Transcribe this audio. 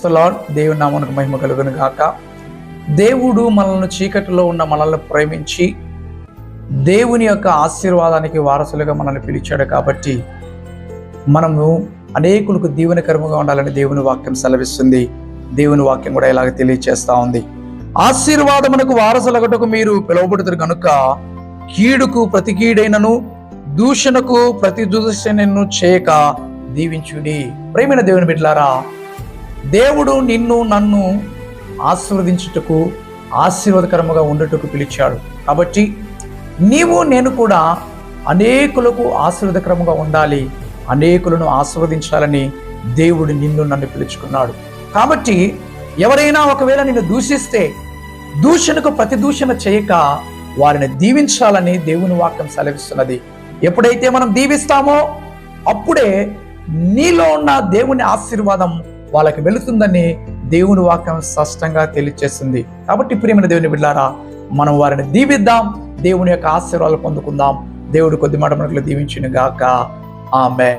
Lord. దేవుని నామమునకు మహిమ కలుగును గాక. దేవుడు మనల్ని చీకటిలో ఉన్న మనల్ని ప్రేమించి దేవుని యొక్క ఆశీర్వాదానికి వారసులుగా మనల్ని పిలిచాడు కాబట్టి మనము అనేకులకు దీవెనకరముగా ఉండాలని దేవుని వాక్యం సెలవిస్తుంది. దేవుని వాక్యం కూడా ఇలాగ తెలియచేస్తా ఉంది. ఆశీర్వాదమునకు వారసులగటకు మీరు పిలువబడుతారు కనుక కీడుకు ప్రతి కీడైనను దూషణకు ప్రతి దూషణను చేయక దీవించుడి. ప్రేమైన దేవుని బిడ్డలారా, దేవుడు నిన్ను నన్ను ఆశీర్వదించుటకు ఆశీర్వాదకరముగా ఉండుటకు పిలిచాడు. కాబట్టి నీవు నేను కూడా అనేకులకు ఆశీర్వాదకరముగా ఉండాలి, అనేకులను ఆశీర్వదించాలని దేవుడు నిన్ను నన్ను పిలుచుకున్నాడు. కాబట్టి ఎవరైనా ఒకవేళ నిన్ను దూషిస్తే దూషణకు ప్రతి దూషణ చేయక వారిని దీవించాలని దేవుని వాక్యం సెలవిస్తున్నది. ఎప్పుడైతే మనం దీవిస్తామో అప్పుడే నీలో ఉన్న దేవుని ఆశీర్వాదం వాళ్ళకి వెళుతుందని దేవుని వాక్యం స్పష్టంగా తెలియజేస్తుంది. కాబట్టి ప్రియమైన దేవుని బిడ్డలారా, మనం వారిని దీవిద్దాం, దేవుని యొక్క ఆశీర్వాదాలు పొందుకుందాం. దేవుడు కొద్ది మాట మనకు దీవించును గాక. ఆమేన్.